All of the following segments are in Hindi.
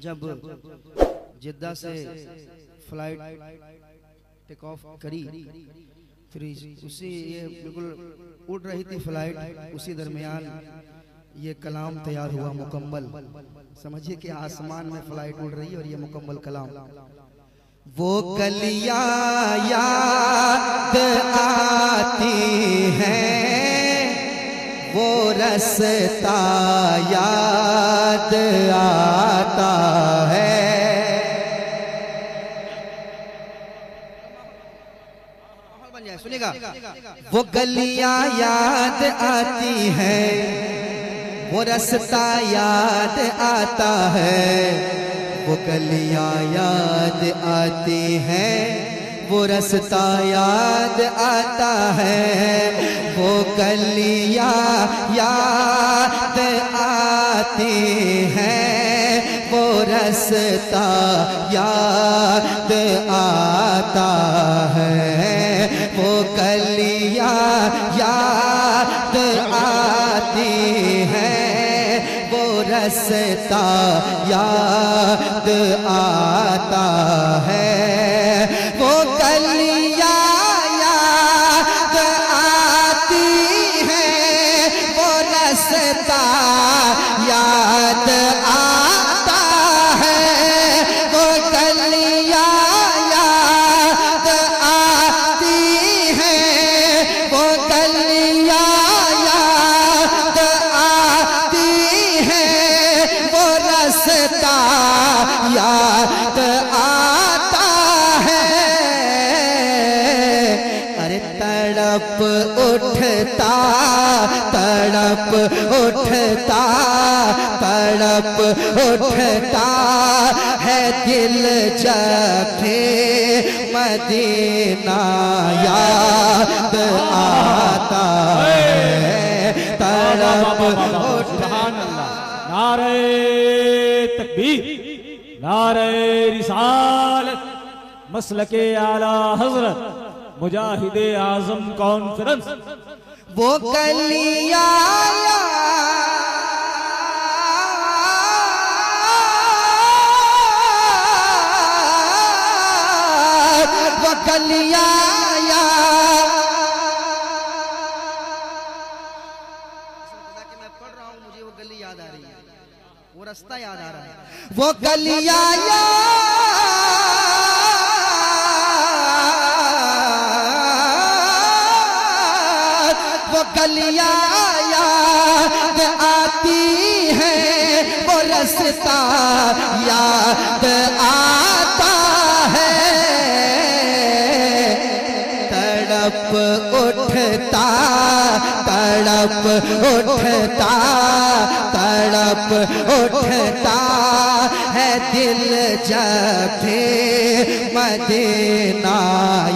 जब जिद्दा से फ्लाइट टेक ऑफ करी, फिर उसी ये बिल्कुल उड़ रही थी फ्लाइट, उसी दरमियान ये कलाम तैयार हुआ मुकम्मल। समझिए कि आसमान में फ्लाइट उड़ रही है और ये मुकम्मल कलाम। वो गलियां याद आती हैं, वो रस्ता याद आता है। सुनिएगा, वो गलियां याद आती हैं, वो रास्ता याद आता है। वो गलियां याद आती हैं, वो रास्ता याद आता है। वो गलियां याद आती हैं, वो रास्ता याद आता है। वो गलियां याद आती हैं, वो रास्ता याद आता है। वो गलियां याद आती हैं, वो रास्ता याद आता है। वो गलियां याद आती हैं, वो गलियां याद आती हैं, वो रास्ता याद आता है। अरे तड़प उठता, तड़प उठता, तड़प उठता है दिल जब मदीना याद आता है। तड़प उठता। नारे तकबीर, नारे रिसालत, मसलके आला हजरत मुजाहिदे आजम कॉन्फ्रेंस। वो गलियां वो गलियां मैं पढ़ रहा हूँ, मुझे वो गली याद आ रही है, वो रास्ता याद आ रहा है। वो गलियां वो गलियां याद आती हैं, वो रास्ता याद आता है। तड़प उठता, तड़प उठता, तड़प उठता है दिल जब मदीना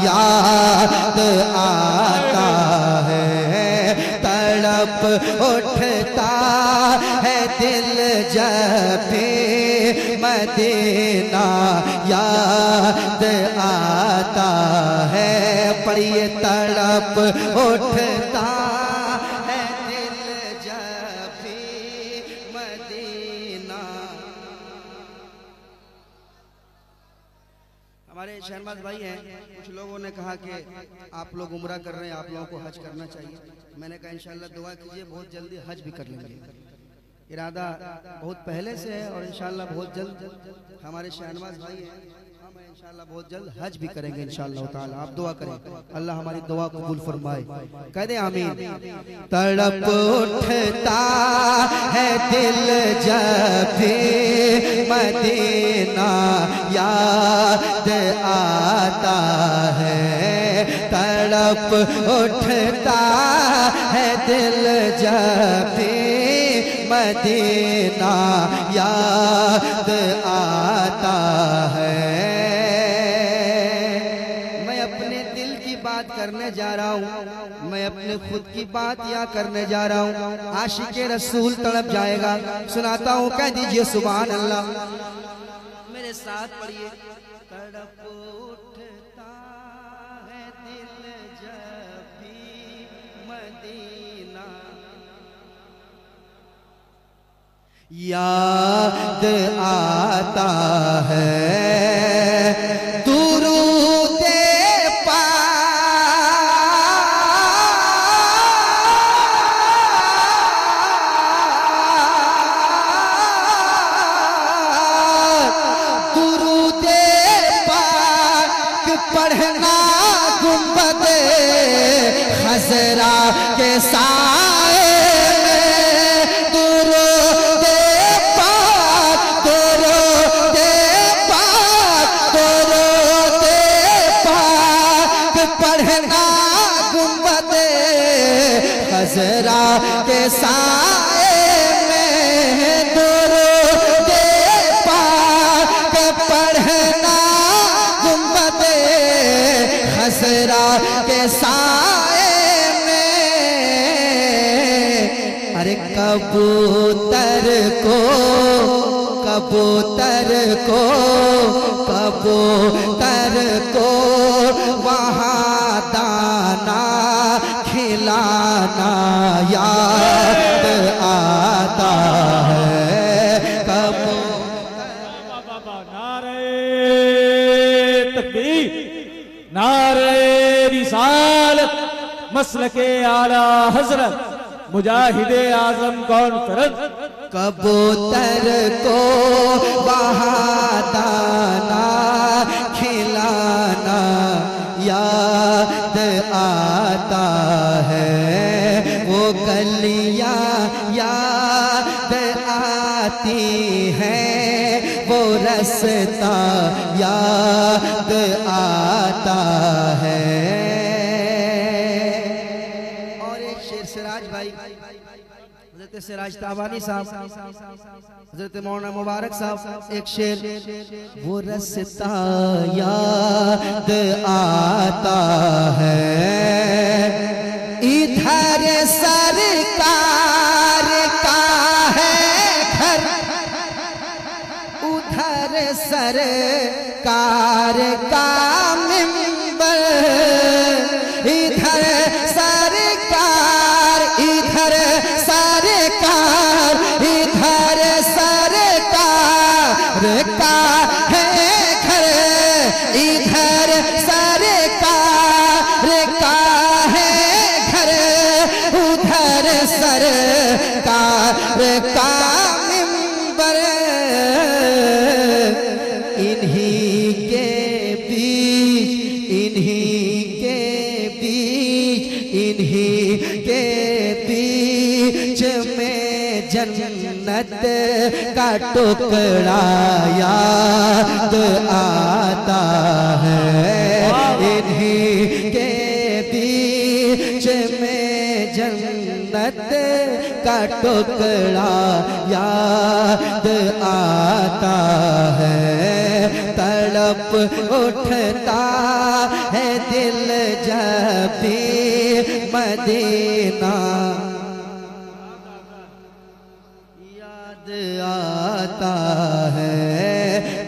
याद आता है। तड़प उठता है दिल जब मदीना याद आता है। पढ़िए, तड़प उठता है दिल जब मदीना। हमारे शहनवाज भाई हैं, कुछ लोगों ने कहा कि आप लोग उम्रा कर रहे हैं, आप लोगों को हज करना चाहिए। मैंने कहा इंशाल्लाह दुआ कीजिए, बहुत जल्दी हज भी कर लेंगे। इरादा बहुत पहले से है और इंशाल्लाह बहुत जल्द हमारे शहनवाज भाई हैं, हम इंशाल्लाह बहुत जल्द हज भी करेंगे इंशाल्लाह ताला। आप दुआ करें, अल्लाह हमारी दुआ कबूल फरमाए। कह दे आमीन। तड़प उठता है दिल जब मदीना याद आता है। तड़प उठता है दिल जब मदीना याद आता है। मैं अपने दिल की बात करने जा रहा हूँ, मैं अपने खुद की बात यहाँ करने जा रहा हूँ। आशिक़े रसूल तड़प जाएगा, सुनाता हूँ, कह दीजिए सुभान अल्लाह। मेरे साथ पढ़िए। तड़प उठता है दिल जब मदीना याद आता है दुरूदे पाक, दुरूदे पाक पढ़ना गुंबदे खजरा के साए खजरा के साए में दुरूदे पाक पढ़ना गुंबदे खजरा के साए में। अरे कबूतर को कबूतर को कबूतर को वहाँ दाना खिलाना याद आता है। नारे तकबीर, नारे रिसालत, मसलके आला हजरत मुजाहिदे आजम कॉन्फ्रेंस। कबूतर को वहाँ दाना खिलाना याद आता है। वो गलियाँ याद आती हैं, वो रास्ता याद आता है। और एक शेर सिराज भाई, हजरत सिराज ताबानी साहब, हजरत मौलाना मुबारक साहब, एक शेर। वो रास्ता याद आता है, इधर सरकार का है घर, उधर सरकार का मिंबर, इधर सरकार इधर सरकार इधर सरकार का है घर, इधर सरकार का है घर, उधर सरकार का मिंबर। इन्हीं के बीच इन्हीं के बीच इन्हीं के बीच में जन्नत का टुकड़ा याद आता है। इन्हीं के बीच में जन्नत का टुकड़ा याद आता है। तड़प उठता है दिल जब भी मदीना याद आता है।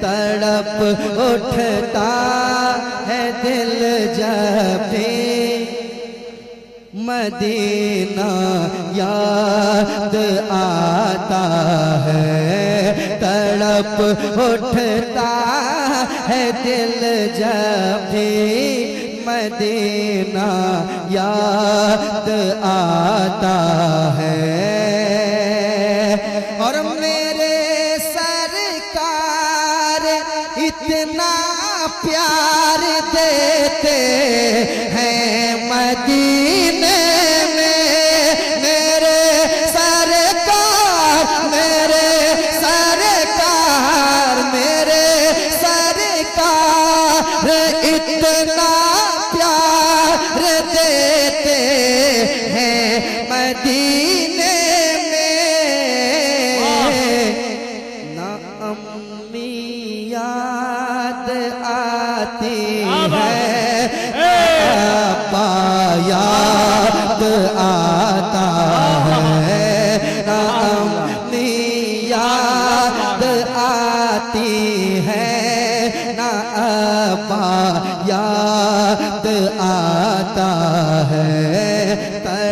तड़प उठता है दिल जब भी मदीना याद आता है। तड़प उठता है दिल जब भी मदीना याद आता है। और मेरे सरकार इतना प्यार देते हैं मदीने में, मेरे सरकार मेरे सरकार मेरे सरकार इतना प्यार देते हैं मदीने में। ना अम्मी याद आती है, अब्बा याद आता है। ना अम्मी याद आती है, ना अब्बा याद आता है।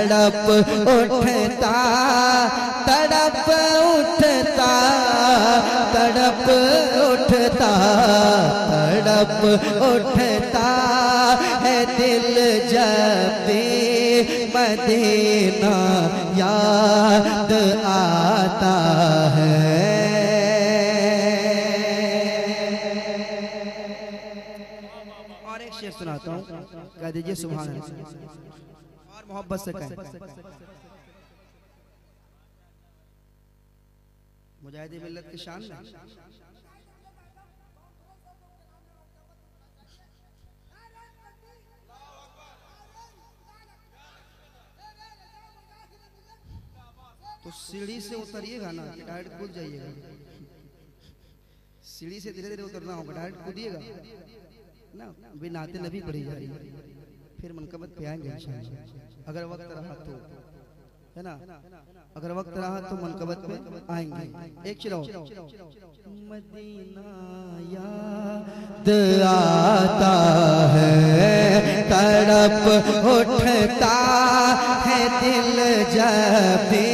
तड़प उठता तड़प उठता तड़प उठता तड़प उठता है दिल जब भी मदीना याद आता है। और एक शेर सुनाता हूँ, कह दीजिए सुभान अल्लाह और मोहब्बत से कहें। मुजाहिदी मिल्लत की शान में तो सीढ़ी से उतरिएगा ना, डायरेक्ट कूद जाइएगा। सीढ़ी से धीरे धीरे उतरना होगा, डायरेक्ट कूदिएगा ना। अभी नाते नबी पढ़ी जा रही है, फिर मनकबत पे आएंगे इंशाअल्लाह। अगर वक्त रहा तो, है ना, अगर वक्त रहा तो मनकबत पे आएंगे। एक चिराओ मदीना याद आता है तड़प उठता है दिल जब भी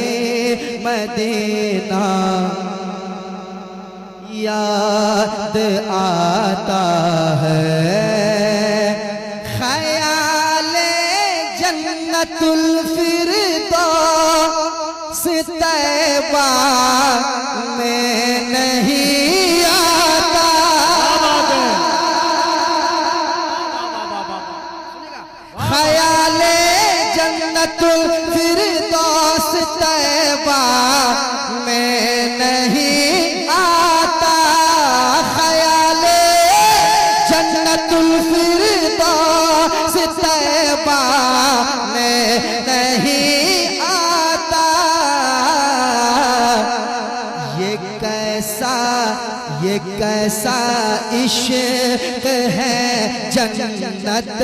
मदीना याद आता है। ख्याले जन्नतुल फिरदौस तैबा में नहीं आता। ख्याले जन्नतुल फिरदौस तैबा में नहीं आता। ख्याले जन्नतुल फिरदौस तैबा में नहीं आता। ये कैसा इश्क है जन्नत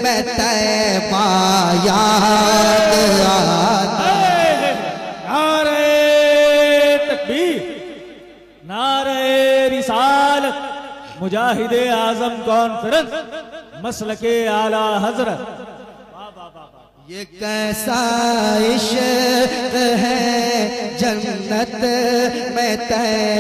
में तैबा याद आता। नारे तकबीर, नारे रिसालत, मुजाहिदे आजम कॉन्फ्रेंस, मसलके आला हजरत। ये कैसा इश्क है जन्नत में तैबा